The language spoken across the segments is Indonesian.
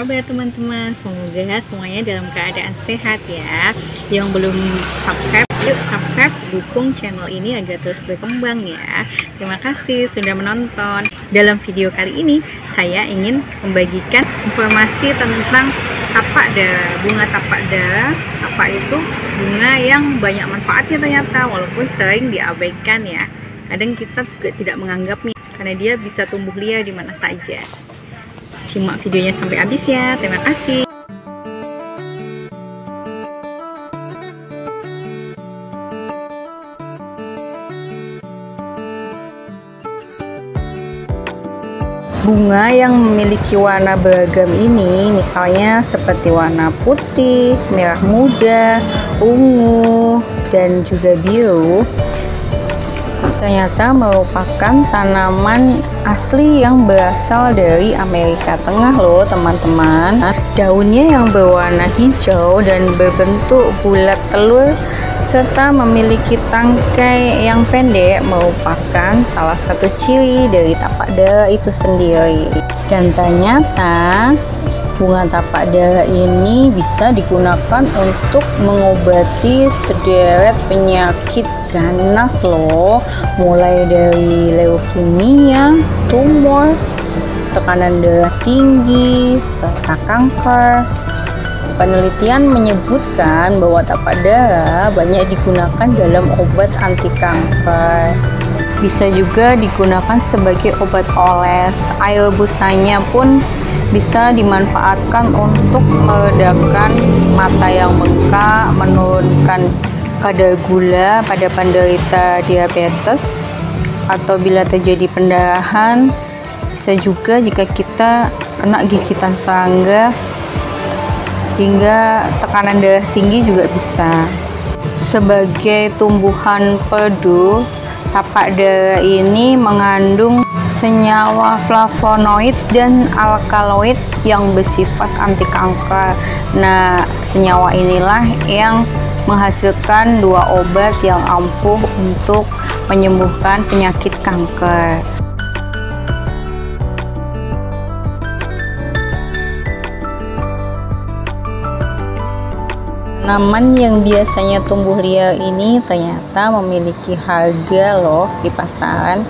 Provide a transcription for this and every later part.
kabar teman-teman? Semoga semuanya dalam keadaan sehat ya. Yang belum subscribe, yuk subscribe, dukung channel ini agar terus berkembang ya. Terima kasih sudah menonton. Dalam video kali ini saya ingin membagikan informasi tentang tapak darah. Bunga tapak darah, tapak itu bunga yang banyak manfaatnya ternyata, walaupun sering diabaikan ya. Kadang kita juga tidak menganggapnya karena dia bisa tumbuh liar di mana saja. Simak videonya sampai habis ya. Terima kasih. Bunga yang memiliki warna beragam ini misalnya seperti warna putih, merah muda, ungu, dan juga biru, ternyata merupakan tanaman asli yang berasal dari Amerika Tengah loh teman-teman. Daunnya yang berwarna hijau dan berbentuk bulat telur serta memiliki tangkai yang pendek merupakan salah satu ciri dari tapak darah itu sendiri. Dan ternyata bunga tapak darah ini bisa digunakan untuk mengobati sederet penyakit ganas loh, mulai dari leukemia, tumor, tekanan darah tinggi, serta kanker. Penelitian menyebutkan bahwa tapak darah banyak digunakan dalam obat anti kanker. Bisa juga digunakan sebagai obat oles. Air busanya pun bisa dimanfaatkan untuk meredakan mata yang bengkak, menurunkan kadar gula pada penderita diabetes, atau bila terjadi pendarahan. Bisa juga jika kita kena gigitan serangga, hingga tekanan darah tinggi juga bisa. Sebagai tumbuhan perdu, tapak darah ini mengandung senyawa flavonoid dan alkaloid yang bersifat anti kanker. Nah, senyawa inilah yang menghasilkan dua obat yang ampuh untuk menyembuhkan penyakit kanker. Tanaman yang biasanya tumbuh liar ini ternyata memiliki harga loh di pasaran.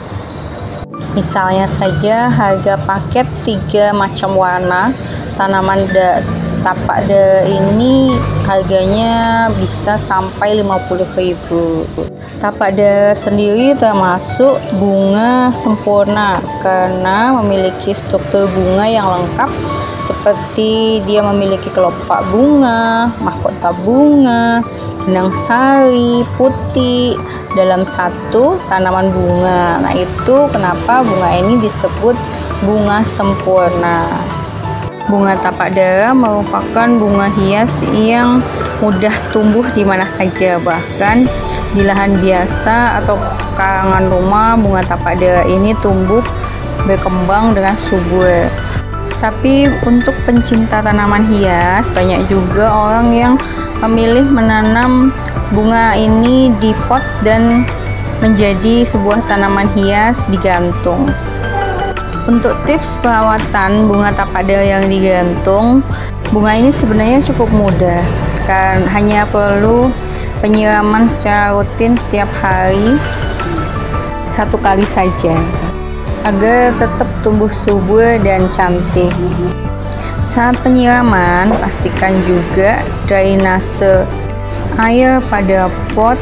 Misalnya saja harga paket 3 macam warna tanaman tapak darah ini harganya bisa sampai 50.000. Tapak darah sendiri termasuk bunga sempurna karena memiliki struktur bunga yang lengkap, seperti dia memiliki kelopak bunga, mahkota bunga, benang sari, putih dalam satu tanaman bunga. Nah, itu kenapa bunga ini disebut bunga sempurna. Bunga tapak darah merupakan bunga hias yang mudah tumbuh di mana saja, bahkan di lahan biasa atau karangan rumah. Bunga tapak darah ini tumbuh berkembang dengan subur. Tapi untuk pencinta tanaman hias, banyak juga orang yang memilih menanam bunga ini di pot dan menjadi sebuah tanaman hias digantung. Untuk tips perawatan bunga tapak darah yang digantung, bunga ini sebenarnya cukup mudah, kan hanya perlu penyiraman secara rutin setiap hari 1 kali saja, agar tetap tumbuh subur dan cantik. Saat penyiraman, pastikan juga drainase air pada pot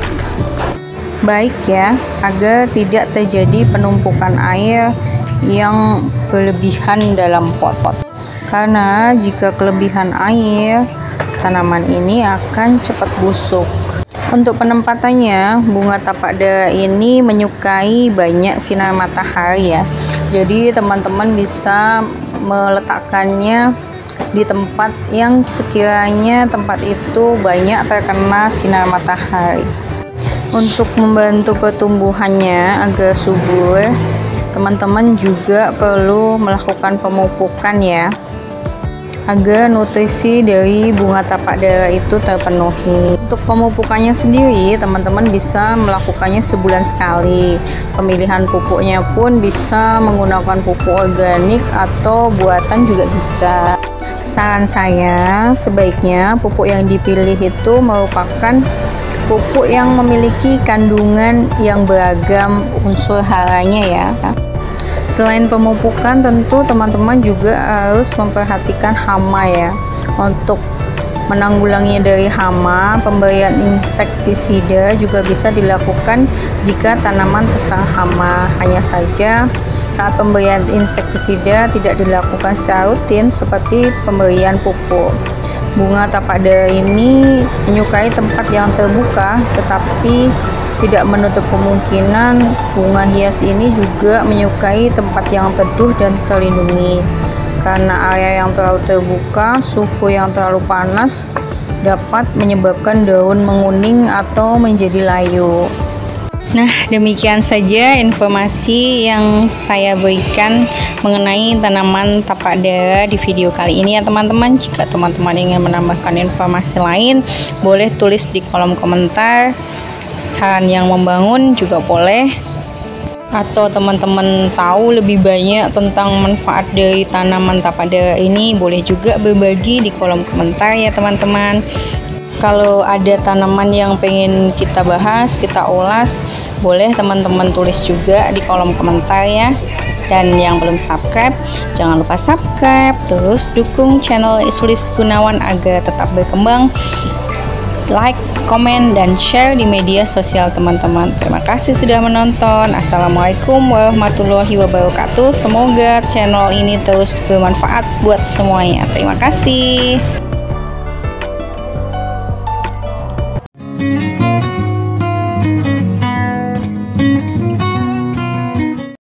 baik ya, agar tidak terjadi penumpukan air yang berlebihan dalam pot. Karena jika kelebihan air, tanaman ini akan cepat busuk. Untuk penempatannya, bunga tapak darah ini menyukai banyak sinar matahari ya. Jadi teman-teman bisa meletakkannya di tempat yang sekiranya tempat itu banyak terkena sinar matahari. Untuk membantu pertumbuhannya agar subur, teman-teman juga perlu melakukan pemupukan ya. agar nutrisi dari bunga tapak dara itu terpenuhi. Untuk pemupukannya sendiri, teman-teman bisa melakukannya sebulan sekali. Pemilihan pupuknya pun bisa menggunakan pupuk organik atau buatan juga bisa. Saran saya, sebaiknya pupuk yang dipilih itu merupakan pupuk yang memiliki kandungan yang beragam unsur haranya ya. Selain pemupukan, tentu teman-teman juga harus memperhatikan hama ya. Untuk menanggulangi dari hama, pemberian insektisida juga bisa dilakukan jika tanaman terserang hama. Hanya saja saat pemberian insektisida tidak dilakukan secara rutin seperti pemberian pupuk. Bunga tapak dara ini menyukai tempat yang terbuka, tetapi tidak menutup kemungkinan bunga hias ini juga menyukai tempat yang teduh dan terlindungi. Karena area yang terlalu terbuka, suhu yang terlalu panas dapat menyebabkan daun menguning atau menjadi layu. Nah, demikian saja informasi yang saya berikan mengenai tanaman tapak dara di video kali ini ya teman-teman. Jika teman-teman ingin menambahkan informasi lain, boleh tulis di kolom komentar. Saran yang membangun juga boleh, atau teman-teman tahu lebih banyak tentang manfaat dari tanaman tapak dara ini, boleh juga berbagi di kolom komentar ya teman-teman. Kalau ada tanaman yang pengen kita bahas, kita ulas, boleh teman-teman tulis juga di kolom komentar ya. Dan yang belum subscribe, jangan lupa subscribe, terus dukung channel Sulis Gunawan agar tetap berkembang. Like, komen, dan share di media sosial teman-teman. Terima kasih sudah menonton. Assalamualaikum warahmatullahi wabarakatuh. Semoga channel ini terus bermanfaat buat semuanya. Terima kasih.